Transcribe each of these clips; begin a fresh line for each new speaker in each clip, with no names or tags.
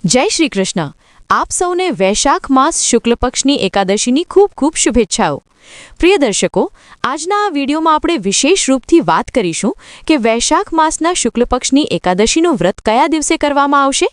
જય શ્રી કૃષ્ણ। આપ સૌને વૈશાખ માસ શુક્લ પક્ષની એકાદશીની ખૂબ ખૂબ શુભેચ્છાઓ। પ્રિય દર્શકો, આજના આ વિડીયોમાં આપણે વિશેષ રૂપથી વાત કરીશું કે વૈશાખ માસના શુક્લ પક્ષની એકાદશીનું વ્રત કયા દિવસે કરવામાં આવશે,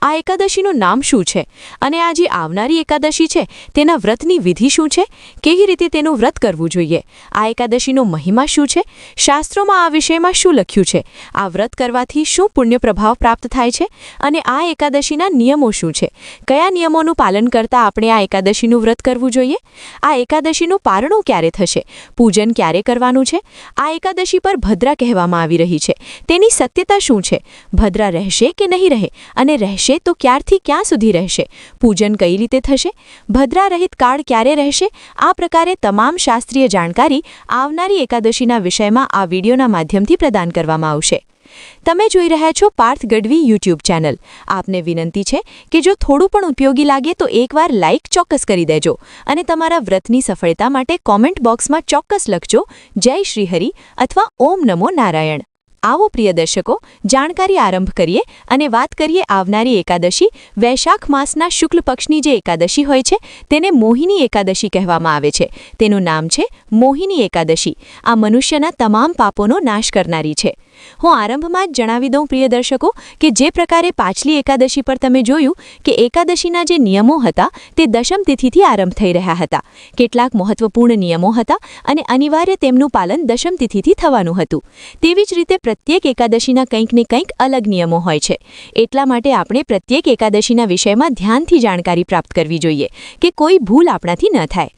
આ એકાદશીનું નામ શું છે અને આ જે આવનારી એકાદશી છે તેના વ્રતની વિધિ શું છે, કેવી રીતે તેનું વ્રત કરવું જોઈએ, આ એકાદશીનો મહિમા શું છે, શાસ્ત્રોમાં આ વિષયમાં શું લખ્યું છે, આ વ્રત કરવાથી શું પુણ્ય પ્રભાવ પ્રાપ્ત થાય છે અને આ એકાદશીના નિયમો શું છે, કયા નિયમોનું પાલન કરતા આપણે આ એકાદશીનું વ્રત કરવું જોઈએ, આ એકાદશીનું પારણું ક્યારે થશે, પૂજન ક્યારે કરવાનું છે, આ એકાદશી પર ભદ્રા કહેવામાં આવી રહી છે, તેની સત્યતા શું છે, ભદ્રા રહેશે કે નહીં રહે અને રહેશે તો ક્યારથી ક્યાં સુધી રહેશે, પૂજન કઈ રીતે થશે, ભદ્રા રહિત કાળ ક્યારે રહેશે, આ પ્રકારે તમામ શાસ્ત્રીય જાણકારી આવનારી એકાદશીના વિષયમાં આ વિડીયોના માધ્યમથી પ્રદાન કરવામાં આવશે। તમે જોઈ રહ્યા છો પાર્થ ગઢવી યુટ્યુબ ચેનલ। આપને વિનંતી છે કે જો થોડું પણ ઉપયોગી લાગે તો એકવાર લાઇક ચોક્કસ કરી દેજો અને તમારા વ્રતની સફળતા માટે કોમેન્ટ બોક્સમાં ચોક્કસ લખજો જય શ્રી હરિ અથવા ઓમ નમો નારાયણ। આવો પ્રિય દર્શકો, જાણકારી આરંભ કરીએ અને વાત કરીએ આવનારી એકાદશી વૈશાખ માસના શુક્લ પક્ષની જે એકાદશી હોય છે તેને મોહિની એકાદશી કહેવામાં આવે છે। તેનું નામ છે મોહિની એકાદશી। આ મનુષ્યના તમામ પાપોનો નાશ કરનારી છે। હું આરંભમાં જ જણાવી દઉં પ્રિય દર્શકો કે જે પ્રકારે પાછલી એકાદશી પર તમે જોયું કે એકાદશીના જે નિયમો હતા તે દશમ તિથિથી આરંભ થઈ રહ્યા હતા। કેટલાક મહત્વપૂર્ણ નિયમો હતા અને અનિવાર્ય તેમનું પાલન દશમ તિથિથી થવાનું હતું। તેવી જ રીતે પ્રત્યેક એકાદશીના કંઈક ને કંઈક અલગ નિયમો હોય છે। એટલા માટે આપણે પ્રત્યેક એકાદશીના વિષયમાં ધ્યાનથી જાણકારી પ્રાપ્ત કરવી જોઈએ કે કોઈ ભૂલ આપણાથી ન થાય।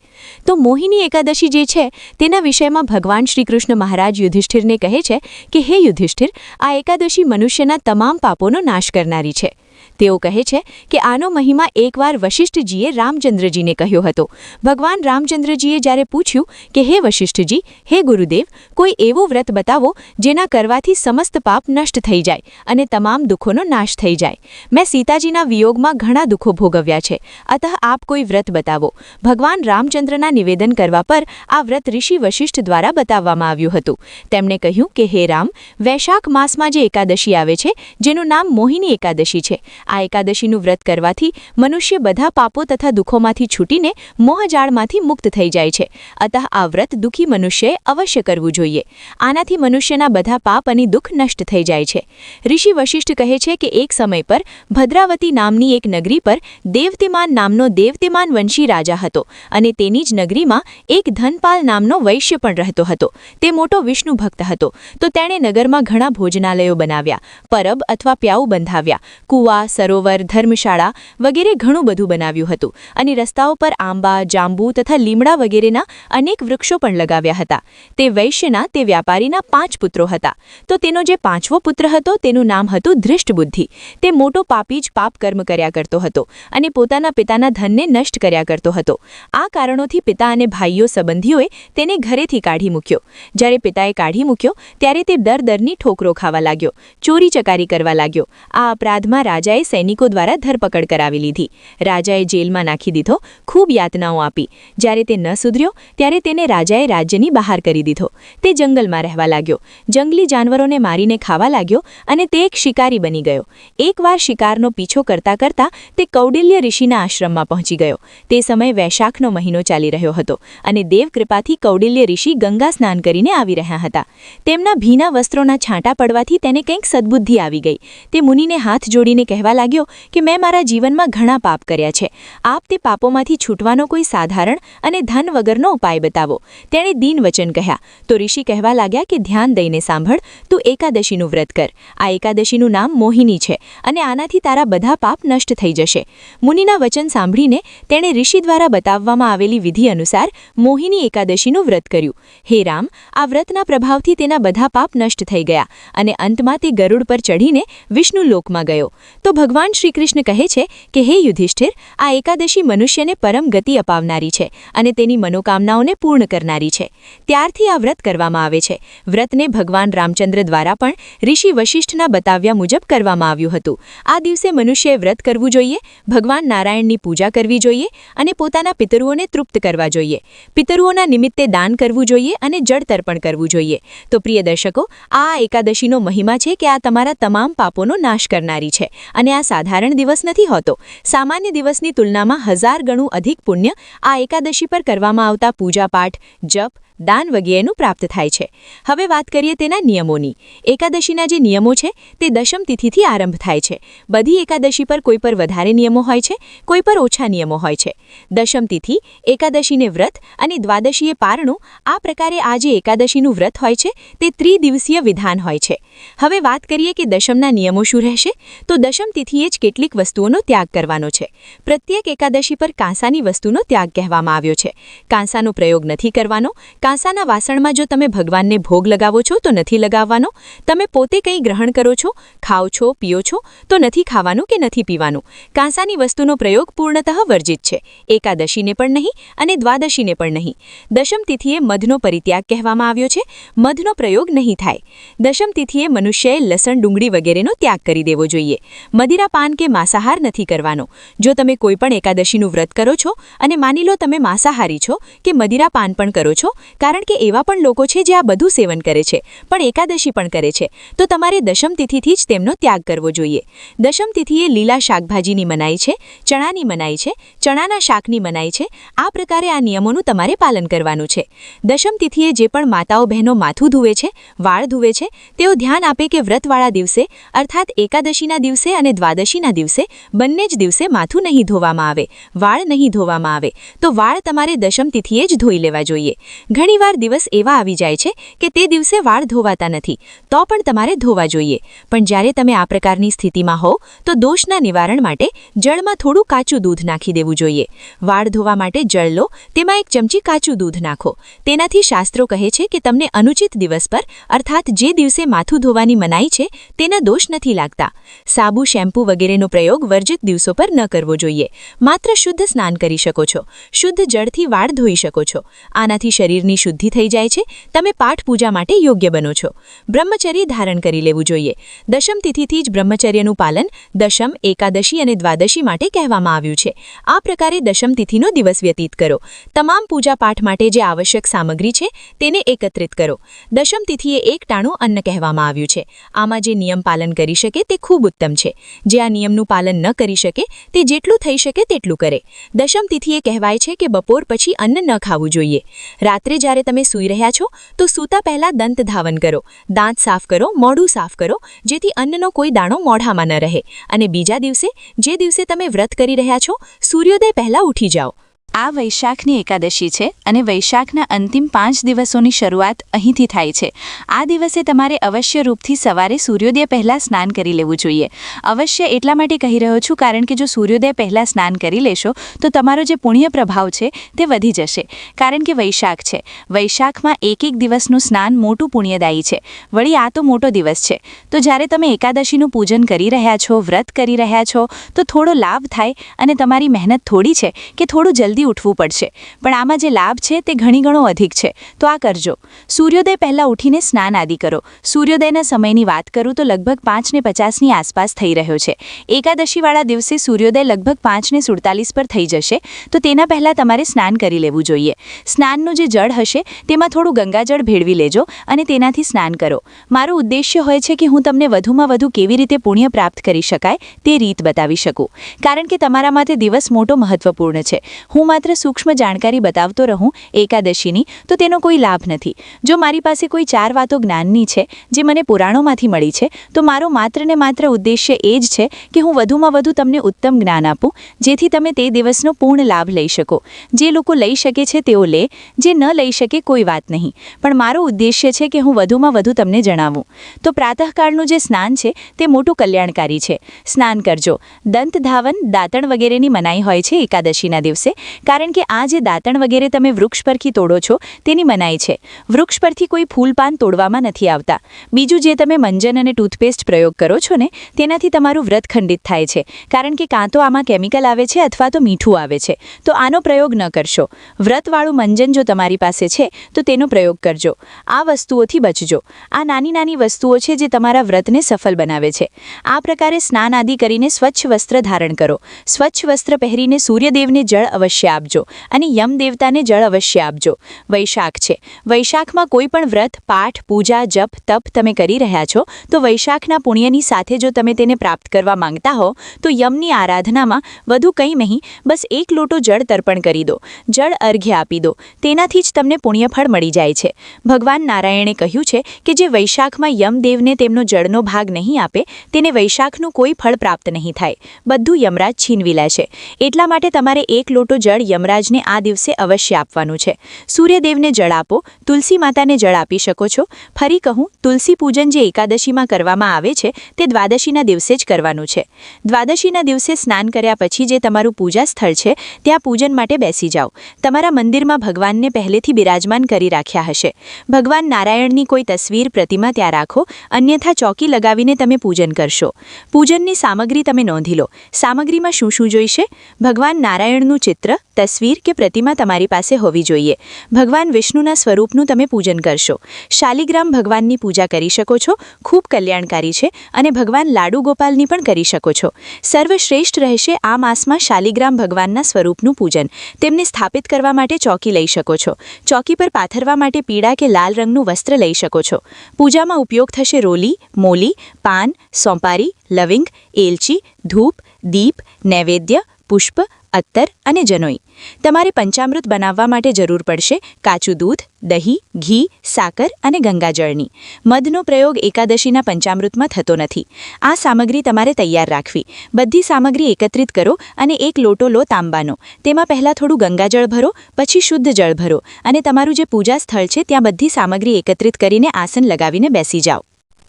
તો મોહિની એકાદશી જે છે તેના વિષયમાં ભગવાન શ્રી કૃષ્ણ મહારાજ યુધિષ્ઠિરને કહે છે કે હે યુધિષ્ઠિર, આ એકાદશી મનુષ્યના તમામ પાપોનો નાશ કરનારી છે। તેઓ કહે છે કે આનો મહિમા એકવાર વશિષ્ઠજીએ રામચંદ્રજીને કહ્યો હતો। ભગવાન રામચંદ્રજીએ જ્યારે પૂછ્યું કે હે વશિષ્ઠજી, હે ગુરુદેવ, કોઈ એવું વ્રત બતાવો જેના કરવાથી સમસ્ત પાપ નષ્ટ થઈ જાય અને તમામ દુઃખોનો નાશ થઈ જાય। મેં સીતાજીના વિયોગમાં ઘણા દુઃખો ભોગવ્યા છે, અતઃ આપ કોઈ વ્રત બતાવો। ભગવાન રામચંદ્રના નિવેદન કરવા પર આ વ્રત ઋષિ વશિષ્ઠ દ્વારા બતાવવામાં આવ્યું હતું। તેમણે કહ્યું કે હે રામ, વૈશાખ માસમાં જે એકાદશી આવે છે જેનું નામ મોહિની એકાદશી છે, આ એકાદશીનું વ્રત કરવાથી મનુષ્ય બધા પાપો તથા દુઃખોમાંથી છૂટીને મોહજાળમાંથી મુક્ત થઈ જાય છે। અતઃ આ વ્રત દુઃખી મનુષ્યએ અવશ્ય કરવું જોઈએ। આનાથી મનુષ્યના બધા પાપ અને દુઃખ નષ્ટ થઈ જાય છે। ઋષિ વશિષ્ઠ કહે છે કે એક સમય પર ભદ્રાવતી નામની એક નગરી પર દેવતીમાન નામનો દેવતીમાન વંશી રાજા હતો અને તેની જ નગરીમાં એક ધનપાલ નામનો વૈશ્ય પણ રહેતો હતો। તે મોટો વિષ્ણુ ભક્ત હતો, તો તેણે નગરમાં ઘણા ભોજનાલયો બનાવ્યા, પરબ અથવા પ્યાઉ બંધાવ્યા, કુવા, સરોવર, ધર્મશાળા વગેરે ઘણું બધું બનાવ્યું હતું અને રસ્તાઓ પર આંબા, જાંબુ તથા લીમડા વગેરેના અનેક વૃક્ષો પણ લગાવ્યા હતા। તે વૈશ્યના તે વ્યાપારીના 5 પુત્રો હતા, તો તેનો જે 5મો પુત્ર હતો તેનું નામ હતું ધૃષ્ટબુદ્ધિ। તે મોટો પાપી જ પાપ કર્મ કર્યા કરતો હતો અને પોતાના પિતાના ધનને નષ્ટ કર્યા કરતો હતો। આ કારણોથી પિતા અને ભાઈઓ સંબંધીઓએ તેને ઘરેથી કાઢી મૂક્યો। જ્યારે પિતાએ કાઢી મૂક્યો ત્યારે તે દરની ઠોકરો ખાવા લાગ્યો, ચોરી ચકારી કરવા લાગ્યો। આ અપરાધમાં રાજાએ સૈનિકો દ્વારા ધરપકડ કરાવી લીધી। રાજાએ જેલમાં નાખી દીધો, ખૂબ યાતનાઓ આપી। જ્યારે તે ન સુધર્યો ત્યારે તેને રાજાએ રાજ્યની બહાર કરી દીધો। તે જંગલમાં રહેવા લાગ્યો, જંગલી જાનવરોને મારીને ખાવા લાગ્યો અને તે એક શિકારી બની ગયો। એકવાર શિકારનો પીછો કરતા કરતા તે કૌડિલ્ય ઋષિના આશ્રમમાં પહોંચી ગયો। તે સમયે વૈશાખનો મહિનો ચાલી રહ્યો હતો અને દેવકૃપાથી કૌડિલ્ય ઋષિ ગંગા સ્નાન કરીને આવી રહ્યા હતા। તેમના ભીના વસ્ત્રોના છાંટા પડવાથી તેને કંઈક સદ્બુદ્ધિ આવી ગઈ। તે મુનિને હાથ જોડીને કહેવા લાગ્યો કે મેં મારા જીવનમાં ઘણા પાપ કર્યા છે, આપ તે પાપોમાંથી છૂટવાનો કોઈ સાધારણ અને ધન વગરનો ઉપાય બતાવો। તેણે દીન વચન કહ્યા તો ઋષિ કહેવા લાગ્યા કે ધ્યાન દઈને સાંભળ, તું એકાદશીનું વ્રત કર। આ એકાદશીનું નામ મોહિની છે અને આનાથી તારા બધા પાપ નષ્ટ થઈ જશે। મુનિના વચન સાંભળીને તેણે ઋષિ દ્વારા બતાવવામાં આવેલી વિધિ અનુસાર મોહિની એકાદશીનું વ્રત કર્યું। હે રામ, આ વ્રતના પ્રભાવથી તેના બધા પાપ નષ્ટ થઈ ગયા અને અંતમાં તે ગરુડ પર ચઢીને વિષ્ણુ લોકમાં ગયો। તો ભગવાન શ્રી કૃષ્ણ કહે છે કે હે યુધિષ્ઠિર, આ એકાદશી મનુષ્યને પરમ ગતિ અપાવનારી છે અને તેની મનોકામનાઓને પૂર્ણ કરનારી છે। ત્યારથી આ વ્રત કરવામાં આવે છે। વ્રતને ભગવાન રામચંદ્ર દ્વારા પણ ઋષિ વશિષ્ઠના બતાવ્યા મુજબ કરવામાં આવ્યું હતું। આ દિવસે મનુષ્યએ વ્રત કરવું જોઈએ, ભગવાન નારાયણની પૂજા કરવી જોઈએ અને પોતાના પિતૃઓને તૃપ્ત કરવા જોઈએ। પિતૃઓના નિમિત્તે દાન કરવું જોઈએ અને જળ તર્પણ કરવું જોઈએ। તો પ્રિય દર્શકો, આ એકાદશીનો મહિમા છે કે આ તમારા તમામ પાપોનો નાશ કરનારી છે અને
અને આ સાધારણ દિવસ નથી હોતો. સામાન્ય દિવસની તુલનામાં 1000 ગણું અધિક પુણ્ય આ એકાદશી પર કરવામાં આવતા પૂજાપાઠ, જપ, દાન વગેરેનું પ્રાપ્ત થાય છે. હવે વાત કરીએ તેના નિયમોની. એકાદશીના જે નિયમો છે તે દશમ તિથિથી આરંભ થાય છે. બધી એકાદશી પર કોઈ પર વધારે નિયમો હોય છે, કોઈ પર ઓછા નિયમો હોય છે. દશમ તિથિ, એકાદશીને વ્રત અને દ્વાદશીએ પારણું, આ પ્રકારે આ જે એકાદશીનું વ્રત હોય છે તે ત્રિદિવસીય વિધાન હોય છે. હવે વાત કરીએ કે દશમના નિયમો શું રહેશે, તો દશમ તિથિએ જ કેટલીક વસ્તુઓનો ત્યાગ કરવાનો છે. પ્રત્યેક એકાદશી પર કાંસાની વસ્તુનો ત્યાગ કહેવામાં આવ્યો છે. કાંસાનો પ્રયોગ નથી કરવાનો. કાંસાના વાસણમાં જો તમે ભગવાનને ભોગ લગાવો છો તો નથી લગાવવાનો. તમે પોતે કંઈ ગ્રહણ કરો છો, ખાઓ છો, પીઓ છો તો નથી ખાવાનું કે નથી પીવાનું. કાંસાની વસ્તુનો પ્રયોગ પૂર્ણતઃ વર્જિત છે. એકાદશીને પણ નહીં અને દ્વાદશીને પણ નહીં. દશમ તિથિએ મધનો પરિત્યાગ કહેવામાં આવ્યો છે. મધનો પ્રયોગ નહીં થાય. દશમ તિથિએ મનુષ્યએ લસણ, ડુંગળી વગેરેનો ત્યાગ કરી દેવો જોઈએ. મદિરા, પાન કે માંસાહાર નથી કરવાનો. જો તમે કોઈપણ એકાદશીનું વ્રત કરો છો અને માની લો તમે માંસાહારી છો કે મદિરા પાન પણ કરો છો, કારણ કે એવા પણ લોકો છે જે આ બધું સેવન કરે છે પણ એકાદશી પણ કરે છે, તો તમારે દશમ તિથિથી જ તેમનો ત્યાગ કરવો જોઈએ. દશમ તિથિએ લીલા શાકભાજીની મનાઈ છે, ચણાની મનાઈ છે, ચણાના શાકની મનાઈ છે. આ પ્રકારે આ નિયમોનું તમારે પાલન કરવાનું છે. દશમ તિથિએ જે પણ માતાઓ બહેનો માથું ધુવે છે, વાળ ધુવે છે, તેઓ ધ્યાન આપે કે વ્રતવાળા દિવસે અર્થાત એકાદશીના દિવસે અને દ્વાદશીના દિવસે બંને જ દિવસે માથું નહીં ધોવામાં આવે, વાળ નહીં ધોવામાં આવે. તો વાળ તમારે દશમ તિથિએ જ ધોઈ લેવા જોઈએ. ઘણીવાર દિવસ એવા આવી જાય છે કે તે દિવસે વાળ ધોવાતા નથી, તો પણ તમારે ધોવા જોઈએ. પણ જ્યારે તમે આ પ્રકારની સ્થિતિમાં હો તો દોષના નિવારણ માટે જળમાં થોડું કાચું દૂધ નાખી દેવું જોઈએ. વાળ ધોવા માટે જળ લો, તેમાં 1 ચમચી કાચું દૂધ નાખો. તેનાથી શાસ્ત્રો કહે છે કે તમને અનુચિત દિવસ પર અર્થાત જે દિવસે માથું ધોવાની મનાઈ છે તેના દોષ નથી લાગતા. સાબુ, શેમ્પૂ વગેરેનો પ્રયોગ વર્જિત દિવસો પર ન કરવો જોઈએ. માત્ર શુદ્ધ સ્નાન કરી શકો છો. શુદ્ધ જળથી વાળ ધોઈ શકો છો. આનાથી શરીરની શુદ્ધિ થઈ જાય છે. તમે પાઠ પૂજા માટે યોગ્ય બનો છો. બ્રહ્મચર્ય ધારણ કરી લેવું જોઈએ. દશમ તિથિથી જ બ્રહ્મચર્યનું પાલન દશમ, એકાદશી અને દ્વાદશી માટે કહેવામાં આવ્યું છે. આ પ્રકારે દશમ તિથિનો દિવસ વ્યતીત કરો. તમામ પૂજા પાઠ માટે જે આવશ્યક સામગ્રી છે તેને એકત્રિત કરો. દશમ તિથિએ એક ટાણું અન્ન કહેવામાં આવ્યું છે. આમાં જે નિયમ પાલન કરી શકે તે ખૂબ ઉત્તમ છે. જે આ નિયમનું પાલન ન કરી શકે તે જેટલું થઈ શકે તેટલું કરે. દશમ તિથિએ કહેવાય છે કે બપોર પછી અન્ન ન ખાવું જોઈએ. રાત્રે જ્યારે તમે સૂઈ રહ્યા છો તો સૂતા પહેલા દંત ધાવન કરો, દાંત સાફ કરો, મોઢું સાફ કરો, જેથી અન્નનો કોઈ દાણો મોઢામાં ન રહે. અને બીજા દિવસે જે દિવસે તમે વ્રત કરી રહ્યા છો, સૂર્યોદય પહેલા ઉઠી જાઓ.
આ વૈશાખની એકાદશી છે અને વૈશાખના અંતિમ 5 દિવસોની શરૂઆત અહીંથી થાય છે. આ દિવસે તમારે અવશ્ય રૂપથી સવારે સૂર્યોદય પહેલાં સ્નાન કરી લેવું જોઈએ. અવશ્ય એટલા માટે કહી રહ્યો છું કારણ કે જો સૂર્યોદય પહેલાં સ્નાન કરી લેશો તો તમારો જે પુણ્ય પ્રભાવ છે તે વધી જશે. કારણ કે વૈશાખ છે. વૈશાખમાં એક દિવસનું સ્નાન મોટું પુણ્યદાયી છે. વળી આ તો મોટો દિવસ છે. તો જ્યારે તમે એકાદશીનું પૂજન કરી રહ્યા છો, વ્રત કરી રહ્યા છો, તો થોડો લાભ થાય અને તમારી મહેનત થોડી છે કે થોડું જલ્દી ઉઠવું પડશે, પણ આમાં જે લાભ છે તે ઘણી ગણો અધિક છે. તો આ કરજો. સૂર્યોદય પહેલાં ઉઠીને સ્નાન આદિ કરો. સૂર્યોદયના સમયની વાત કરું તો લગભગ 5:50ની આસપાસ થઈ રહ્યો છે. એકાદશીવાળા દિવસે સૂર્યોદય લગભગ 5:47 પર થઈ જશે. તો તેના પહેલાં તમારે સ્નાન કરી લેવું જોઈએ. સ્નાનનું જે જળ હશે તેમાં થોડું ગંગાજળ ભેળવી લેજો અને તેનાથી સ્નાન કરો. મારું ઉદ્દેશ્ય હોય છે કે હું તમને વધુમાં વધુ કેવી રીતે પુણ્ય પ્રાપ્ત કરી શકાય તે રીત બતાવી શકું. કારણ કે તમારા માટે દિવસ મોટો મહત્વપૂર્ણ છે. હું માત્ર સૂક્ષ્મ જાણકારી બતાવતો રહું એકાદશીની તો તેનો કોઈ લાભ નથી. જો મારી પાસે કોઈ 4 વાતો જ્ઞાનની છે જે મને પુરાણોમાંથી મળી છે તો મારો માત્ર ને માત્ર ઉદ્દેશ્ય એ જ છે કે હું વધુમાં વધુ તમને ઉત્તમ જ્ઞાન આપું, જેથી તમે તે દિવસનો પૂર્ણ લાભ લઈ શકો. જે લોકો લઈ શકે છે તેઓ લે, જે ન લઈ શકે કોઈ વાત નહીં, પણ મારો ઉદ્દેશ્ય છે કે હું વધુમાં વધુ તમને જણાવું. તો પ્રાતઃકાળનું જે સ્નાન છે તે મોટું કલ્યાણકારી છે. સ્નાન કરજો. દંત ધાવન, દાંતણ વગેરેની મનાઈ હોય છે એકાદશીના દિવસે, કારણ કે આ જે દાંતણ વગેરે તમે વૃક્ષ પરથી તોડો છો તેની મનાઈ છે. વૃક્ષ પરથી કોઈ ફૂલ પાન તોડવામાં નથી આવતા. બીજું જે તમે મંજન અને ટૂથપેસ્ટ પ્રયોગ કરો છો ને તેનાથી તમારું વ્રત ખંડિત થાય છે, કારણ કે કાં તો આમાં કેમિકલ આવે છે અથવા તો મીઠું આવે છે. તો આનો પ્રયોગ ન કરશો. વ્રતવાળું મંજન જો તમારી પાસે છે તો તેનો પ્રયોગ કરજો. આ વસ્તુઓથી બચજો. આ નાની નાની વસ્તુઓ છે જે તમારા વ્રતને સફળ બનાવે છે. આ પ્રકારે સ્નાન આદિ કરીને સ્વચ્છ વસ્ત્ર ધારણ કરો. સ્વચ્છ વસ્ત્ર પહેરીને સૂર્યદેવને જળ અવશ્ય
અવશ્ય આપજો અને યમ દેવતાને જળ અવશ્ય આપજો. વૈશાખ છે. વૈશાખમાં કોઈ પણ વ્રત, પાઠ, પૂજા, જપ, તપ તમે કરી રહ્યા છો તો વૈશાખના પુણ્યની સાથે જો તમે તેને પ્રાપ્ત કરવા માંગતા હો તો યમની આરાધનામાં વધુ કંઈ નહીં, બસ 1 લોટો જળ તર્પણ કરી દો, જળ અર્ઘ્ય આપી દો. તેનાથી જ તમને પુણ્યફળ મળી જાય છે. ભગવાન નારાયણે કહ્યું છે કે જે વૈશાખમાં યમદેવને તેમનો જળનો ભાગ નહીં આપે તેને વૈશાખનું કોઈ ફળ પ્રાપ્ત નહીં થાય, બધું યમરાજ છીનવી લે છે. એટલા માટે તમારે 1 લોટો જળ યમરાજને આ દિવસે અવશ્ય આપવાનું છે. સૂર્યદેવને જળ આપો, તુલસી માતાને જળ આપી શકો છો. ફરી કહું, તુલસી પૂજન જે એકાદશીમાં કરવામાં આવે છે તે દ્વાદશીના દિવસે જ કરવાનું છે. દ્વાદશીના દિવસે સ્નાન કર્યા પછી જે તમારું પૂજા સ્થળ છે ત્યાં પૂજન માટે બેસી જાઓ. તમારા મંદિરમાં ભગવાનને પહેલેથી બિરાજમાન કરી રાખ્યા હશે. ભગવાન નારાયણની કોઈ તસવીર, પ્રતિમા ત્યાં રાખો, અન્યથા ચોકી લગાવીને તમે પૂજન કરશો. પૂજનની સામગ્રી તમે નોંધી લો. સામગ્રીમાં શું શું જોઈશે? ભગવાન નારાયણનું ચિત્ર, તસવીર કે પ્રતિમા તમારી પાસે હોવી જોઈએ. ભગવાન વિષ્ણુના સ્વરૂપનું તમે પૂજન કરશો. શાલિગ્રામ ભગવાનની પૂજા કરી શકો છો, ખૂબ કલ્યાણકારી છે, અને ભગવાન લાડુ ગોપાલની પણ કરી શકો છો. સર્વશ્રેષ્ઠ રહેશે આ માસમાં શાલિગ્રામ ભગવાનના સ્વરૂપનું પૂજન. તેમને સ્થાપિત કરવા માટે ચોકી લઈ શકો છો. ચોકી પર પાથરવા માટે પીળા કે લાલ રંગનું વસ્ત્ર લઈ શકો છો. પૂજામાં ઉપયોગ થશે રોલી, મોલી, પાન, સોંપારી, લવિંગ, એલચી, ધૂપ, દીપ, નૈવેદ્ય, પુષ્પ, અત્તર અને જનોઈ. તમારે પંચામૃત બનાવવા માટે જરૂર પડશે કાચું દૂધ, દહીં, ઘી, સાકર અને ગંગાજળની. મધનો પ્રયોગ એકાદશીના પંચામૃતમાં થતો નથી. આ સામગ્રી તમારે તૈયાર રાખવી. બધી સામગ્રી એકત્રિત કરો અને 1 લોટો લો તાંબાનો. તેમાં પહેલાં થોડું ગંગાજળ ભરો, પછી શુદ્ધ જળ ભરો અને તમારું જે પૂજા સ્થળ છે ત્યાં બધી સામગ્રી એકત્રિત કરીને આસન લગાવીને બેસી જાઓ.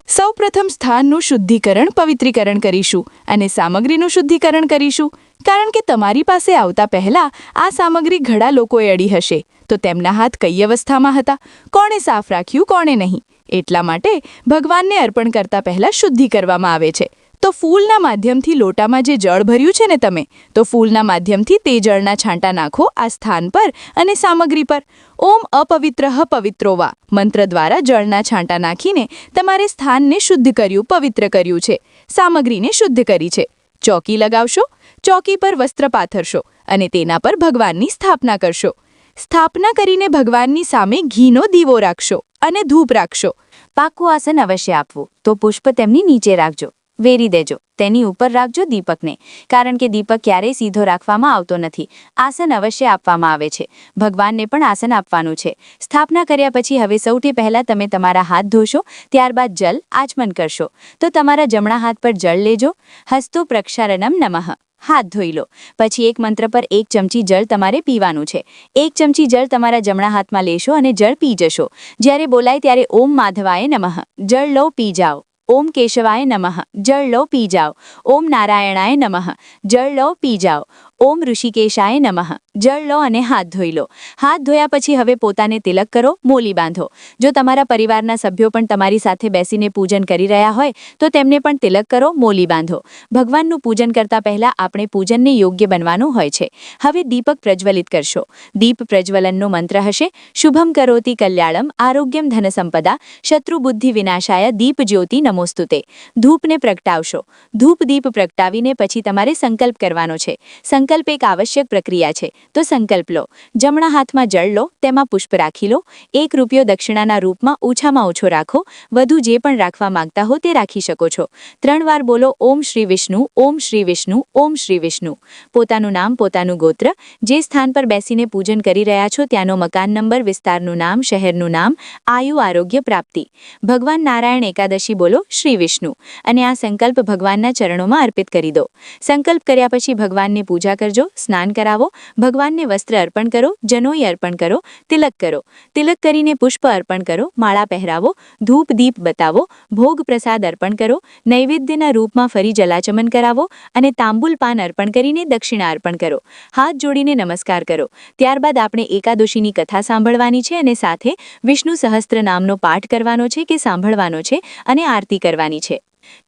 સૌપ્રથમ સ્થાનનું શુદ્ધિકરણ, પવિત્રીકરણ કરીશું અને સામગ્રીનું શુદ્ધિકરણ કરીશું. કારણ કે તમારી પાસે આવતા પહેલા આ સામગ્રી ઘણા લોકોએ અડી હશે, તો તેમના હાથ કઈ અવસ્થામાં હતા, કોણે સાફ રાખ્યું, કોણે નહીં. એટલા માટે ભગવાનને અર્પણ કરતા પહેલા શુદ્ધિ કરવામાં આવે છે. તો ફૂલના માધ્યમથી લોટામાં જે જળ ભર્યું છે ને તમે, તો ફૂલના માધ્યમથી તે જળના છાંટા નાખો આ સ્થાન પર અને સામગ્રી પર. ઓમ અપવિત્રઃ પવિત્રોવા મંત્ર દ્વારા જળના છાંટા નાખીને તમારે સ્થાનને શુદ્ધ કર્યું, પવિત્ર કર્યું છે, સામગ્રીને શુદ્ધ કરી છે. ચોકી લગાવશો, ચોકી પર વસ્ત્ર પાથરશો અને તેના પર ભગવાનની સ્થાપના કરશો. સ્થાપના કરીને ભગવાનની સામે ઘીનો દીવો રાખશો અને ધૂપ રાખશો. પાકું આસન અવશ્ય આપવું, તો પુષ્પ તેમની નીચે રાખજો, વેરી દેજો. તેની ઉપર રાખજો દીપકને, કારણ કે દીપક ક્યારેય સીધો રાખવામાં આવતો નથી. આસન અવશ્ય આપવામાં આવે છે. ભગવાનને પણ આસન આપવાનું છે. સ્થાપના કર્યા પછી હવે સૌથી પહેલાં તમે તમારા હાથ ધોશો, ત્યારબાદ જલ આચમન કરશો. તો તમારા જમણા હાથ પર જળ લેજો. હસ્તો પ્રક્ષાલનમ નમઃ, હાથ ધોઈ લો. પછી એક મંત્ર પર 1 ચમચી જળ તમારે પીવાનું છે. 1 ચમચી જળ તમારા જમણા હાથમાં લેશો અને જળ પી જશો. જ્યારે બોલાય ત્યારે ઓમ માધવાય નમઃ, જળ લો, પી જાઓ. ઓમ કેશવાય નમઃ, જળ લો, પી જાઓ. ઓમ નારાયણાય નમઃ, જળ લો, પી જાઓ. ઓમ ઋષિકેશાય નમઃ, જળ લો અને હાથ ધોઈ લો. હાથ ધોયા પછી હવે પોતાને તિલક કરો, મોલી બાંધો. જો તમારા પરિવારના સભ્યો પણ તમારી સાથે બેસીને પૂજન કરી રહ્યા હોય તો તેમને પણ તિલક કરો, મોલી બાંધો. ભગવાનનું પૂજન કરતા પહેલા આપણે પૂજનને યોગ્ય બનવાનું હોય છે. હવે દીપક પ્રજ્વલિત કરશો. દીપ પ્રજ્વલનનો મંત્ર હશે શુભમ કરોતિ કલ્યાણમ આરોગ્યમ ધન સંપદા શત્રુ બુદ્ધિ વિનાશાય દીપ જ્યોતિ નમોસ્તુતે. ધૂપને પ્રગટાવશો. ધૂપ દીપ પ્રગટાવીને પછી તમારે સંકલ્પ કરવાનો છે. સંકલ્પ એક આવશ્યક પ્રક્રિયા છે, તો સંકલ્પ લો. જમણા હાથમાં જળ લો, તેમાં પુષ્પ રાખી લો. 1 રૂપિયો દક્ષિણાના રૂપમાં ઓછામાં ઓછો રાખો. વધુ જે પણ રાખવા માંગતા હો તે રાખી શકો છો. 3 વાર બોલો ઓમ શ્રી વિષ્ણુ, ઓમ શ્રી વિષ્ણુ, ઓમ શ્રી વિષ્ણુ. પોતાનું નામ, પોતાનું ગોત્ર, જે સ્થાન પર બેસીને પૂજન કરી રહ્યા છો ત્યાંનો મકાન નંબર, વિસ્તારનું નામ, શહેરનું નામ, આયુ, આરોગ્ય, પ્રાપ્તિ. ભગવાન નારાયણ એકાદશી બોલો શ્રી વિષ્ણુ અને આ સંકલ્પ ભગવાનના ચરણોમાં અર્પિત કરી દો. સંકલ્પ કર્યા પછી ભગવાનની પૂજા કરજો, સ્નાન કરાવો, ભગવાનને વસ્ત્ર અર્પણ કરો, જનોઈ અર્પણ કરો, તિલક કરો. તિલક કરીને પુષ્પ અર્પણ કરો, માળા પહેરાવો, ધૂપ દીપ બતાવો, ભોગ પ્રસાદ અર્પણ કરો, નૈવેદ્યના રૂપમાં ફરી જલાચમન કરાવો અને તાંબુલ પાન અર્પણ કરીને દક્ષિણા અર્પણ કરો. હાથ જોડીને નમસ્કાર કરો. ત્યારબાદ આપણે એકાદશીની કથા સાંભળવાની છે અને સાથે વિષ્ણુ સહસ્ત્ર નામનો પાઠ કરવાનો છે કે સાંભળવાનો છે અને આરતી કરવાની છે.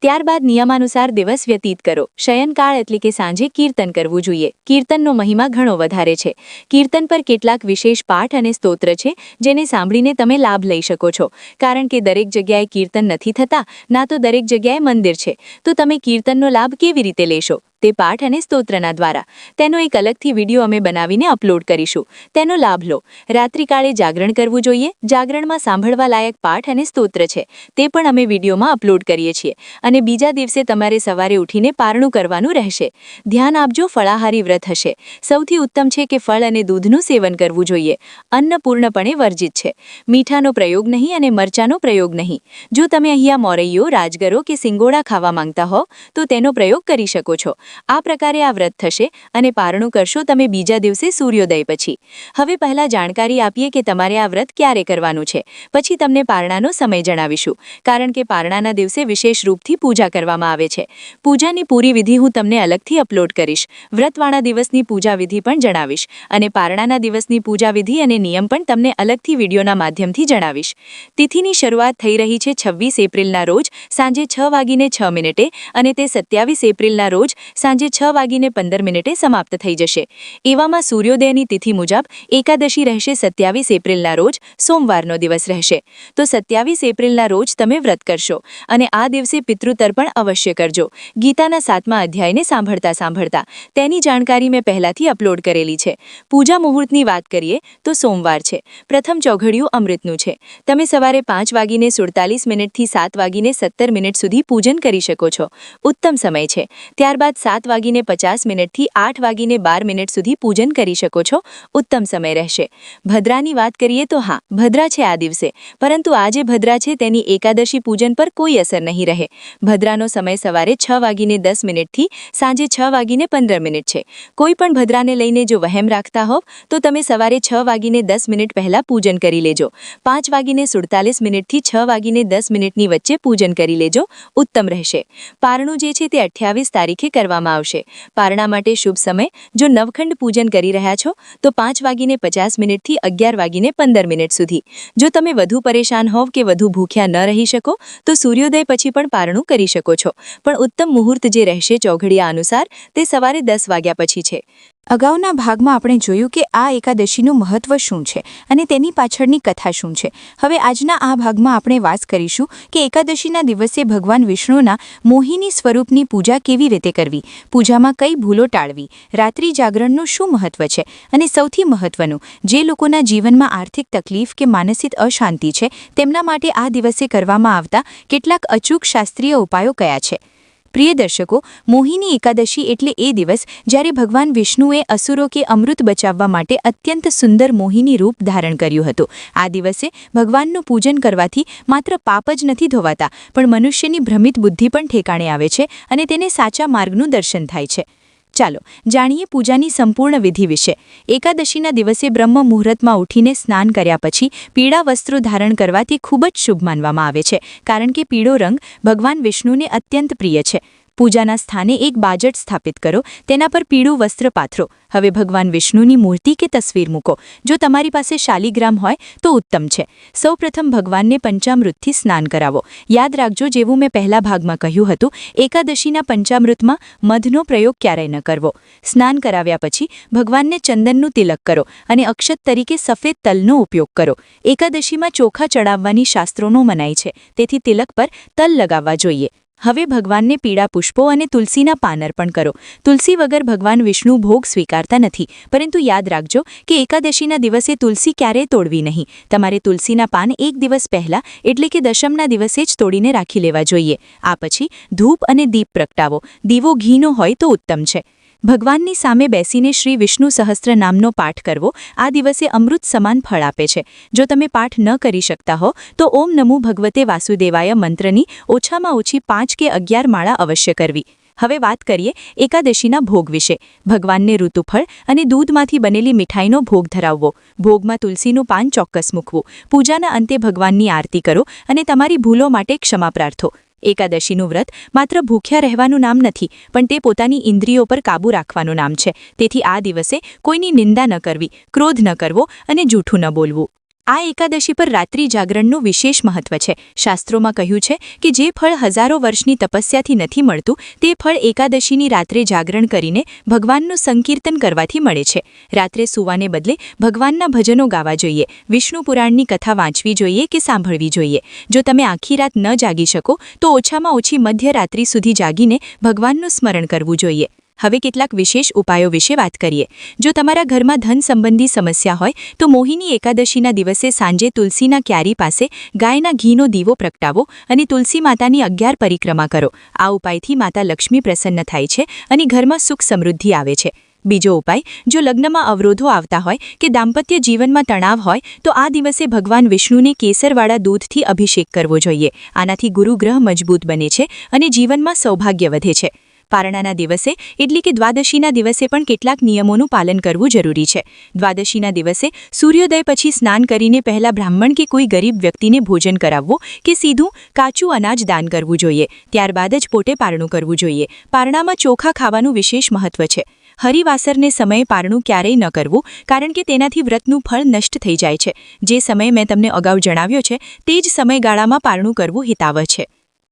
ત્યારબાદ નિયમાનુસાર દિવસ વ્યતીત કરો. શયનકાળ એટલે કે સાંજે કીર્તન કરવું જોઈએ. કીર્તનનો મહિમા ઘણો વધારે છે. કીર્તન પર કેટલાક વિશેષ પાઠ અને સ્તોત્ર છે જેને સાંભળીને તમે લાભ લઈ શકો છો. કારણ કે દરેક જગ્યાએ કીર્તન નથી થતા, ના તો દરેક જગ્યાએ મંદિર છે, તો તમે કીર્તનનો લાભ કેવી રીતે લેશો?
તે પાઠ અને સ્તોત્રના દ્વારા. તેનો એક અલગથી વિડીયો અમે બનાવીને અપલોડ કરીશું. તેનો લાભ લો. રાત્રિકાળે જાગરણ કરવું જોઈએ. જાગરણમાં સાંભળવા લાયક પાઠ અને સ્તોત્ર છે, તે પણ અમે વિડીયોમાં અપલોડ કરીએ છીએ. અને બીજા દિવસે તમારે સવારે ઉઠીને પારણું કરવાનું રહેશે. ધ્યાન આપજો, ફળાહારી વ્રત હશે. સૌથી ઉત્તમ છે કે ફળ અને દૂધનું સેવન કરવું જોઈએ. અન્ન પૂર્ણપણે વર્જિત છે. મીઠાનો પ્રયોગ નહીં અને મરચાનો પ્રયોગ નહીં. જો તમે અહીંયા મોરૈયો, રાજગરો કે સિંગોડા ખાવા માંગતા હો તો તેનો પ્રયોગ કરી શકો છો. આ પ્રકારે આ વ્રત થશે અને પારણું કરશો તમે બીજા દિવસે સૂર્યોદય પછી. હવે પહેલા જાણકારી આપીએ કે તમારે આ વ્રત ક્યારે કરવાનું છે. પછી તમને પારણાનો સમય જણાવીશું, કારણ કે પારણાના દિવસે વિશેષ રૂપથી પૂજા કરવામાં આવે છે. પૂજાની પૂરી વિધિ હું તમને અલગથી અપલોડ કરીશ. વ્રતવાળા દિવસની પૂજા વિધિ પણ જણાવીશ અને પારણાના દિવસની પૂજા વિધિ અને નિયમ પણ તમને અલગથી વિડીયોના માધ્યમથી જણાવીશ. તિથિની શરૂઆત થઈ રહી છે 26 એપ્રિલના રોજ સાંજે 6:06 અને તે 27 એપ્રિલના રોજ સાંજે 6:15 સમાપ્ત થઈ જશે. એવામાં સૂર્યોદયની તિથિ મુજબ એકાદશી રહેશે 27 એપ્રિલના રોજ સોમવારનો દિવસ રહેશે. તો 27 એપ્રિલના રોજ તમે વ્રત કરશો અને આ દિવસે પિતૃતર્પણ અવશ્ય કરજો. ગીતાના 7મા અધ્યાયને સાંભળતા તેની જાણકારી મેં પહેલાથી અપલોડ કરેલી છે. પૂજા મુહૂર્તની વાત કરીએ તો સોમવાર છે. પ્રથમ ચોઘડિયું અમૃતનું છે. તમે સવારે 5:47 થી 7:17 સુધી પૂજન કરી શકો છો. ઉત્તમ સમય છે. ત્યારબાદ 7:50 થી 8:12 સુધી પૂજન કરી શકો છો. ઉત્તમ સમય રહેશે. ભદ્રાની વાત કરીએ તો હા, ભદ્રા છે આ દિવસે, પરંતુ આ જે ભદ્રા છે તેની એકાદશી પૂજન પર કોઈ અસર નહીં રહે. ભદ્રાનો સમય સવારે 6:10 થી સાંજે 6:15 છે. કોઈ પણ ભદ્રાને લઈને જો વહેમ રાખતા હોવ તો તમે સવારે 6:10 પહેલા પૂજન કરી લેજો. 5:47 થી 6:10 ની વચ્ચે પૂજન કરી લેજો. ઉત્તમ રહેશે. પારણું જે છે તે 28 તારીખે કરવામાં આવશે. પારણા માટે શુભ સમય, જો નવખંડ પૂજન કરી રહ્યા છો તો 5:50 થી 11:15 સુધી. જો તમે વધુ પરેશાન હોવ કે વધુ ભૂખ્યા ન રહી શકો તો સૂર્યોદય પછી પણ પારણું કરી શકો છો. પણ ઉત્તમ મુહૂર્ત જે રહેશે ચોઘડિયા અનુસાર તે સવારે 10 વાગ્યા પછી છે.
અગાઉના ભાગમાં આપણે જોયું કે આ એકાદશીનું મહત્વ શું છે અને તેની પાછળની કથા શું છે. હવે આજના આ ભાગમાં આપણે વાત કરીશું કે એકાદશીના દિવસે ભગવાન વિષ્ણુના મોહિની સ્વરૂપની પૂજા કેવી રીતે કરવી, પૂજામાં કઈ ભૂલો ટાળવી, રાત્રિ જાગરણનું શું મહત્વ છે અને સૌથી મહત્વનું, જે લોકોના જીવનમાં આર્થિક તકલીફ કે માનસિક અશાંતિ છે તેમના માટે આ દિવસે કરવામાં આવતા કેટલાક અચૂક શાસ્ત્રીય ઉપાયો કયા છે. પ્રિય દર્શકો, મોહિની એકાદશી એટલે એ દિવસ જ્યારે ભગવાન વિષ્ણુએ અસુરો કે અમૃત બચાવવા માટે અત્યંત સુંદર મોહિની રૂપ ધારણ કર્યું હતું. આ દિવસે ભગવાનનું પૂજન કરવાથી માત્ર પાપ જ નથી ધોવાતા, પણ મનુષ્યની ભ્રમિત બુદ્ધિ પણ ઠેકાણે આવે છે અને તેને સાચા માર્ગનું દર્શન થાય છે. ચાલો જાણીએ પૂજાની સંપૂર્ણ વિધિ વિશે. એકાદશીના દિવસે બ્રહ્મ મુહૂર્તમાં ઉઠીને સ્નાન કર્યા પછી પીળા વસ્ત્રો ધારણ કરવાથી ખૂબ જ શુભ માનવામાં આવે છે, કારણ કે પીળો રંગ ભગવાન વિષ્ણુને અત્યંત પ્રિય છે. પૂજાના સ્થાને એક બાજટ સ્થાપિત કરો, તેના પર પીળું વસ્ત્ર પાથરો. હવે ભગવાન વિષ્ણુની મૂર્તિ કે તસવીર મૂકો. જો તમારી પાસે શાલિગ્રામ હોય તો ઉત્તમ છે. સૌપ્રથમ ભગવાનને પંચામૃતથી સ્નાન કરાવો. યાદ રાખજો, જેવું મેં પહેલા ભાગમાં કહ્યું હતું, એકાદશીના પંચામૃતમાં મધનો પ્રયોગ ક્યારેય ન કરવો. સ્નાન કરાવ્યા પછી ભગવાનને ચંદનનું તિલક કરો અને અક્ષત તરીકે સફેદ તલનો ઉપયોગ કરો. એકાદશીમાં ચોખા ચડાવવાની શાસ્ત્રોનો મનાઈ છે, તેથી તિલક પર તલ લગાવવા જોઈએ. હવે ભગવાનને પીળા પુષ્પો અને તુલસીના પાન અર્પણ કરો. તુલસી વગર ભગવાન વિષ્ણુ ભોગ સ્વીકારતા નથી, પરંતુ યાદ રાખજો કે એકાદશીના દિવસે તુલસી ક્યારેય તોડવી નહીં. તમારે તુલસીના પાન એક દિવસ પહેલા એટલે કે દશમના દિવસે જ તોડીને રાખી લેવા જોઈએ. આ પછી ધૂપ અને દીપ પ્રગટાવો. દીવો ઘીનો હોય તો ઉત્તમ છે. ભગવાનની સામે બેસીને શ્રી વિષ્ણુ સહસ્ત્ર નામનો પાઠ કરવો આ દિવસે અમૃત સમાન ફળ આપે છે. જો તમે પાઠ ન કરી શકતા હો તો ઓમ નમો ભગવતે વાસુદેવાય મંત્રની ઓછામાં ઓછી 5 કે 11 માળા અવશ્ય કરવી. હવે વાત કરીએ એકાદશીના ભોગ વિશે. ભગવાનને ઋતુફળ અને દૂધમાંથી બનેલી મીઠાઈનો ભોગ ધરાવવો. ભોગમાં તુલસીનું પાન ચોક્કસ મૂકવું. પૂજાના અંતે ભગવાનની આરતી કરો અને તમારી ભૂલો માટે ક્ષમા પ્રાર્થો. એકાદશીનું વ્રત માત્ર ભૂખ્યા રહેવાનું નામ નથી, પણ તે પોતાની ઇન્દ્રિયો પર કાબૂ રાખવાનું નામ છે. તેથી આ દિવસે કોઈની નિંદા ન કરવી, ક્રોધ ન કરવો અને જૂઠું ન બોલવું. આ એકાદશી પર રાત્રિ જાગરણનું વિશેષ મહત્વ છે. શાસ્ત્રોમાં કહ્યું છે કે જે ફળ હજારો વર્ષની તપસ્યાથી નથી મળતું તે ફળ એકાદશીની રાત્રે જાગરણ કરીને ભગવાનનું સંકીર્તન કરવાથી મળે છે. રાત્રે સૂવાને બદલે ભગવાનના ભજનો ગાવા જોઈએ, વિષ્ણુ પુરાણની કથા વાંચવી જોઈએ કે સાંભળવી જોઈએ. જો તમે આખી રાત ન જાગી શકો તો ઓછામાં ઓછી મધ્યરાત્રિ સુધી જાગીને ભગવાનનું સ્મરણ કરવું જોઈએ.
હવે કેટલાક વિશેષ ઉપાયો વિશે વાત કરીએ. જો તમારા ઘરમાં ધન સંબંધી સમસ્યા હોય તો મોહિની એકાદશીના દિવસે સાંજે તુલસીના ક્યારી પાસે ગાયના ઘીનો દીવો પ્રગટાવો અને તુલસી માતાની 11 પરિક્રમા કરો. આ ઉપાયથી માતા લક્ષ્મી પ્રસન્ન થાય છે અને ઘરમાં સુખ સમૃદ્ધિ આવે છે. બીજો ઉપાય, જો લગ્નમાં અવરોધો આવતા હોય કે દાંપત્ય જીવનમાં તણાવ હોય તો આ દિવસે ભગવાન વિષ્ણુને કેસરવાળા દૂધથી અભિષેક કરવો જોઈએ. આનાથી ગુરુગ્રહ મજબૂત બને છે અને જીવનમાં સૌભાગ્ય વધે છે. પારણાના દિવસે એટલે કે દ્વાદશીના દિવસે પણ કેટલાક નિયમોનું પાલન કરવું જરૂરી છે. દ્વાદશીના દિવસે સૂર્યોદય પછી સ્નાન કરીને પહેલા બ્રાહ્મણ કે કોઈ ગરીબ વ્યક્તિને ભોજન કરાવવું કે સીધું કાચું અનાજ દાન કરવું જોઈએ. ત્યારબાદ જ પોતે પારણું કરવું જોઈએ. પારણામાં ચોખા ખાવાનું વિશેષ મહત્વ છે. હરિવાસરને સમયે પારણું ક્યારેય ન કરવું, કારણ કે તેનાથી વ્રતનું ફળ નષ્ટ થઈ જાય છે. જે સમય મેં તમને અગાઉ જણાવ્યો છે તે જ સમયગાળામાં પારણું કરવું હિતાવહ છે.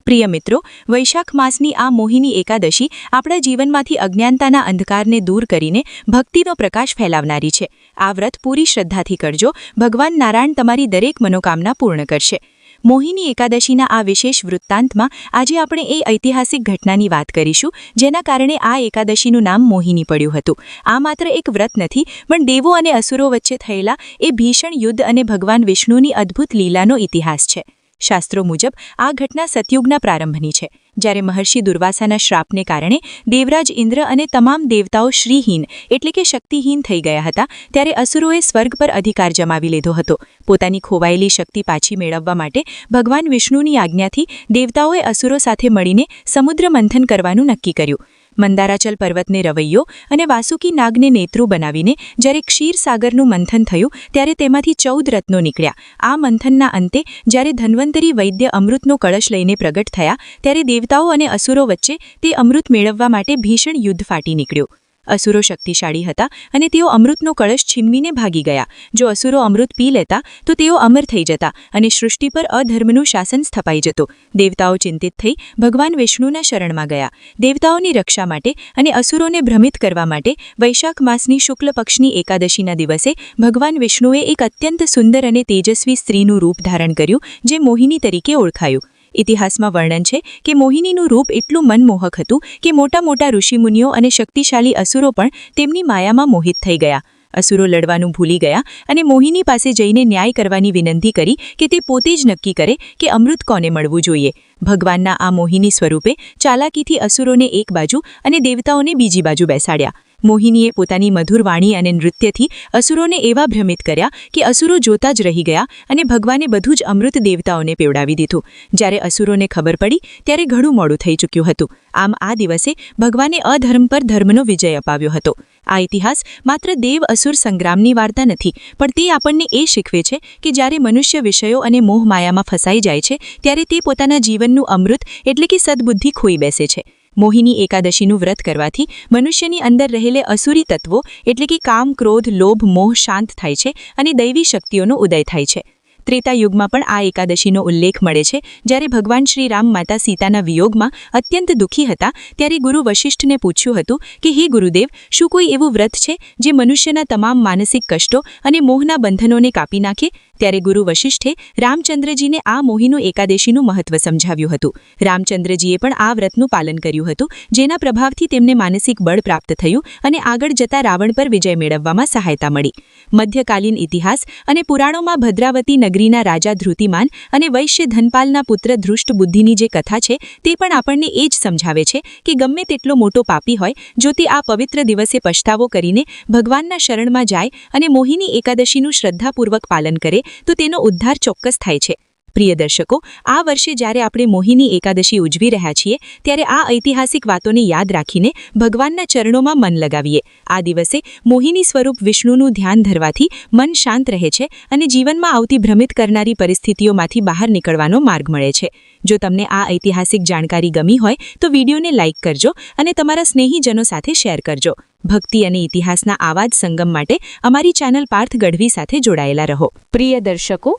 પ્રિય મિત્રો, વૈશાખ માસની આ મોહિની એકાદશી આપણા જીવનમાંથી અજ્ઞાનતાના અંધકારને દૂર કરીને ભક્તિનો પ્રકાશ ફેલાવનારી છે. આ વ્રત પૂરી શ્રદ્ધાથી કરજો. ભગવાન નારાયણ તમારી દરેક મનોકામના પૂર્ણ કરશે. મોહિની એકાદશીના આ વિશેષ વૃત્તાંતમાં આજે આપણે એ ઐતિહાસિક ઘટનાની વાત કરીશું જેના કારણે આ એકાદશીનું નામ મોહિની પડ્યું હતું. આ માત્ર એક વ્રત નથી, પણ દેવો અને અસુરો વચ્ચે થયેલા એ ભીષણ યુદ્ધ અને ભગવાન વિષ્ણુની અદ્ભુત લીલાનો ઇતિહાસ છે. શાસ્ત્રો મુજબ આ ઘટના સતયુગના પ્રારંભની છે, જ્યારે મહર્ષિ દુર્વાસાના શ્રાપને કારણે દેવરાજ ઇન્દ્ર અને તમામ દેવતાઓ શ્રીહીન એટલે કે શક્તિહીન થઈ ગયા હતા. ત્યારે અસુરોએ સ્વર્ગ પર અધિકાર જમાવી લીધો હતો. પોતાની ખોવાયેલી શક્તિ પાછી મેળવવા માટે ભગવાન વિષ્ણુની આજ્ઞાથી દેવતાઓએ અસુરો સાથે મળીને સમુદ્ર મંથન કરવાનું નક્કી કર્યું. મંદારાચલ પર્વતને રવૈયો અને વાસુકી નાગને નેત્રુ બનાવીને જ્યારે ક્ષીરસાગરનું મંથન થયું ત્યારે તેમાંથી 14 રત્નો નીકળ્યા. આ મંથનના અંતે જ્યારે ધન્વંતરી વૈદ્ય અમૃતનો કળશ લઈને પ્રગટ થયા ત્યારે દેવતાઓ અને અસુરો વચ્ચે તે અમૃત મેળવવા માટે ભીષણ યુદ્ધ ફાટી નીકળ્યું. અસુરો શક્તિશાળી હતા અને તેઓ અમૃતનો કળશ છીનવીને ભાગી ગયા. જો અસુરો અમૃત પી લેતા તો તેઓ અમર થઈ જતા અને સૃષ્ટિ પર અધર્મનું શાસન સ્થપાઈ જતું. દેવતાઓ ચિંતિત થઈ ભગવાન વિષ્ણુના શરણમાં ગયા. દેવતાઓની રક્ષા માટે અને અસુરોને ભ્રમિત કરવા માટે વૈશાખ માસની શુક્લ પક્ષની એકાદશીના દિવસે ભગવાન વિષ્ણુએ એક અત્યંત સુંદર અને તેજસ્વી સ્ત્રીનું રૂપ ધારણ કર્યું, જે મોહિની તરીકે ઓળખાયું. ઇતિહાસમાં વર્ણન છે કે મોહિનીનું રૂપ એટલું મનમોહક હતું કે મોટા મોટા ઋષિમુનિઓ અને શક્તિશાળી અસુરો પણ તેમની માયામાં મોહિત થઈ ગયા. અસુરો લડવાનું ભૂલી ગયા અને મોહિની પાસે જઈને ન્યાય કરવાની વિનંતી કરી કે તે પોતે જ નક્કી કરે કે અમૃત કોને મળવું જોઈએ. ભગવાનના આ મોહિની સ્વરૂપે ચાલાકીથી અસુરોને એક બાજુ અને દેવતાઓને બીજી બાજુ બેસાડ્યા. મોહિનીએ પોતાની મધુર વાણી અને નૃત્યથી અસુરોને એવા ભ્રમિત કર્યા કે અસુરો જોતા જ રહી ગયા અને ભગવાને બધું જ અમૃત દેવતાઓને પીવડાવી દીધું. જ્યારે અસુરોને ખબર પડી ત્યારે ઘણું મોડું થઈ ચૂક્યું હતું. આમ આ દિવસે ભગવાને અધર્મ પર ધર્મનો વિજય અપાવ્યો હતો. આ ઇતિહાસ માત્ર દેવ અસુર સંગ્રામની વાર્તા નથી, પણ તે આપણને એ શીખવે છે કે જ્યારે મનુષ્ય વિષયો અને મોહ માયામાં ફસાઈ જાય છે ત્યારે તે પોતાના જીવનનું અમૃત એટલે કે સદબુદ્ધિ ખોઈ બેસે છે. મોહિની એકાદશીનું વ્રત કરવાથી મનુષ્યની અંદર રહેલે અસુરી તત્વો એટલે કે કામ, ક્રોધ, લોભ, મોહ શાંત થાય છે અને દૈવી શક્તિઓનો ઉદય થાય છે. ત્રેતા યુગમાં પણ આ એકાદશીનો ઉલ્લેખ મળે છે. જ્યારે ભગવાન શ્રી રામ માતા સીતાના વિયોગમાં અત્યંત દુઃખી હતા ત્યારે ગુરુ વશિષ્ઠને પૂછ્યું હતું કે હે ગુરુદેવ, શું કોઈ એવું વ્રત છે જે મનુષ્યના તમામ માનસિક કષ્ટો અને મોહના બંધનોને કાપી નાખે? ત્યારે ગુરુ વશિષ્ઠે રામચંદ્રજીને આ મોહિની એકાદશીનું મહત્વ સમજાવ્યું હતું. રામચંદ્રજીએ પણ આ વ્રતનું પાલન કર્યું હતું, જેના પ્રભાવથી તેમને માનસિક બળ પ્રાપ્ત થયું અને આગળ જતા રાવણ પર વિજય મેળવવામાં સહાયતા મળી. મધ્યકાલીન ઇતિહાસ અને પુરાણોમાં ભદ્રાવતી નગરીના રાજા ધૃતિમાન અને વૈશ્ય ધનપાલના પુત્ર ધૃષ્ટ બુદ્ધિની જે કથા છે તે પણ આપણને એ જ સમજાવે છે કે ગમે તેટલો મોટો પાપી હોય, જો તે આ પવિત્ર દિવસે પછતાવો કરીને ભગવાનના શરણમાં જાય અને મોહિની એકાદશીનું શ્રદ્ધાપૂર્વક પાલન કરે તો તેનો ઉદ્ધાર ચોક્કસ થાય છે. પ્રિય દર્શકો, આ વર્ષે જ્યારે આપણે મોહિની એકાદશી ઉજવી રહ્યા છીએ ત્યારે આ ઐતિહાસિક વાતોને યાદ રાખીને ભગવાનના ચરણોમાં મન લગાવીએ. આ દિવસે મોહિની સ્વરૂપ વિષ્ણુનું ધ્યાન ધરવાથી મન શાંત રહે છે અને જીવનમાં આવતી ભ્રમિત કરનારી પરિસ્થિતિઓમાંથી બહાર નીકળવાનો માર્ગ મળે છે. જો તમને આ ઐતિહાસિક જાણકારી ગમી હોય તો વિડીયોને લાઇક કરજો અને તમારા સ્નેહીજનો સાથે શેર કરજો. ભક્તિ અને ઇતિહાસના આવા જ સંગમ માટે અમારી ચેનલ પાર્થ ગઢવી સાથે જોડાયેલા રહો.
પ્રિય દર્શકો,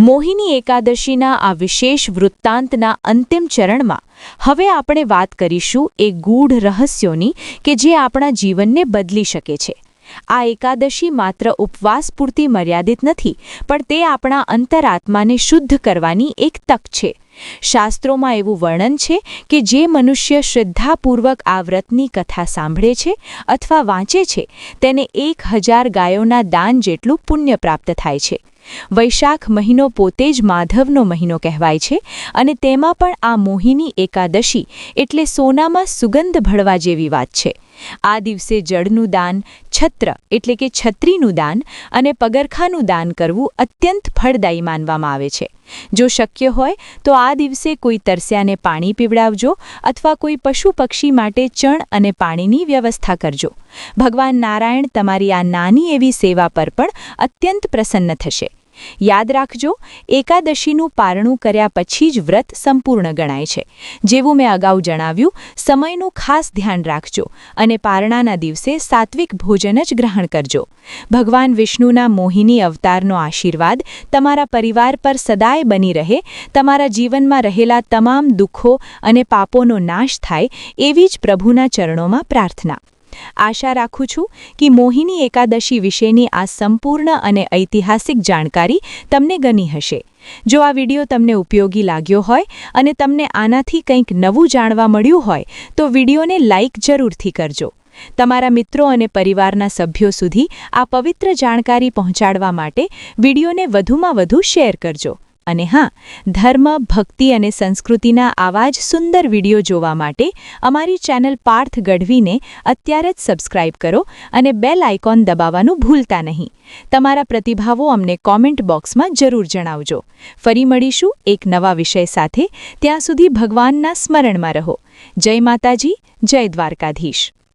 મોહિની એકાદશીના આ વિશેષ વૃત્તાંતના અંતિમ ચરણમાં હવે આપણે વાત કરીશું એ ગૂઢ રહસ્યોની કે જે આપણા જીવનને બદલી શકે છે. આ એકાદશી માત્ર ઉપવાસ પૂરતી મર્યાદિત નથી, પણ તે આપણા અંતરાત્માને શુદ્ધ કરવાની એક તક છે.
શાસ્ત્રોમાં એવું વર્ણન છે કે જે મનુષ્ય શ્રદ્ધાપૂર્વક આ વ્રતની કથા સાંભળે છે અથવા વાંચે છે તેને 1000 ગાયોના દાન જેટલું પુણ્ય પ્રાપ્ત થાય છે. વૈશાખ મહિનો પોતે જ માધવનો મહિનો કહેવાય છે અને તેમાં પણ આ મોહિની એકાદશી એટલે સોનામાં સુગંધ ભળવા જેવી વાત છે. આ દિવસે જળનું દાન, છત્ર એટલે કે છત્રીનું દાન અને પગરખાનું દાન કરવું અત્યંત ફળદાયી માનવામાં આવે છે. જો શક્ય હોય તો આ દિવસે કોઈ તરસ્યાને પાણી પીવડાવજો અથવા કોઈ પશુ પક્ષી માટે ચણ અને પાણીની વ્યવસ્થા કરજો. ભગવાન નારાયણ તમારી આ નાની એવી સેવા પર પણ અત્યંત પ્રસન્ન થશે. યાદ રાખજો, એકાદશીનું પારણું કર્યા પછી જ વ્રત સંપૂર્ણ ગણાય છે. જેવું મેં અગાઉ જણાવ્યું, સમયનું ખાસ ધ્યાન રાખજો અને પારણાના દિવસે સાત્વિક ભોજન જ ગ્રહણ કરજો. ભગવાન વિષ્ણુના મોહિની અવતારનો આશીર્વાદ તમારા પરિવાર પર સદાય બની રહે, તમારા જીવનમાં રહેલા તમામ દુઃખો અને પાપોનો નાશ થાય એવી જ પ્રભુના ચરણોમાં પ્રાર્થના. આશા રાખું છું કે મોહિની એકાદશી વિશેની આ સંપૂર્ણ અને ઐતિહાસિક જાણકારી તમને ગમી હશે. જો આ વિડિયો તમને ઉપયોગી લાગ્યો હોય અને તમને આનાથી કંઈક નવું જાણવા મળ્યું હોય તો વિડિયોને લાઇક જરૂરથી કરજો. તમારા મિત્રો અને પરિવારના સભ્યો સુધી આ પવિત્ર જાણકારી પહોંચાડવા માટે વિડિયોને વધુમાં વધુ શેર કરજો. અને હા, ધર્મ, ભક્તિ અને સંસ્કૃતિના આવા જ સુંદર વિડિયો જોવા માટે અમારી ચેનલ પાર્થ ગઢવીને અત્યારે જ સબસ્ક્રાઇબ કરો અને બેલ આઇકોન દબાવવાનું ભૂલતા નહીં. તમારા પ્રતિભાવો અમને કોમેન્ટ બોક્સમાં જરૂર જણાવજો. ફરી મળીશું એક નવા વિષય સાથે. ત્યાં સુધી ભગવાનના સ્મરણમાં રહો. જય માતાજી, જય દ્વારકાધીશ.